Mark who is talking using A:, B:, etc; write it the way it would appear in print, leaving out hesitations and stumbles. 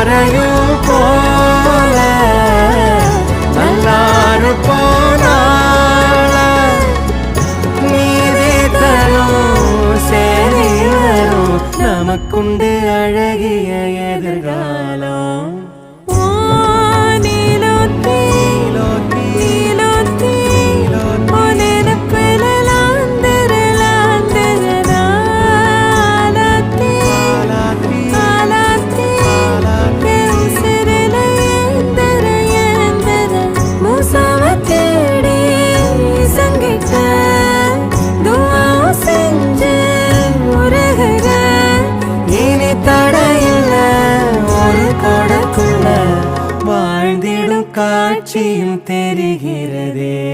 A: மறையும் போல நல்லாறு போனால நீதி தரும் சேரி வரும் நமக்குண்டு அழகிய எதிர்காலம் வாழ்ந்திடும் காட்சியும் தெரிகிறதே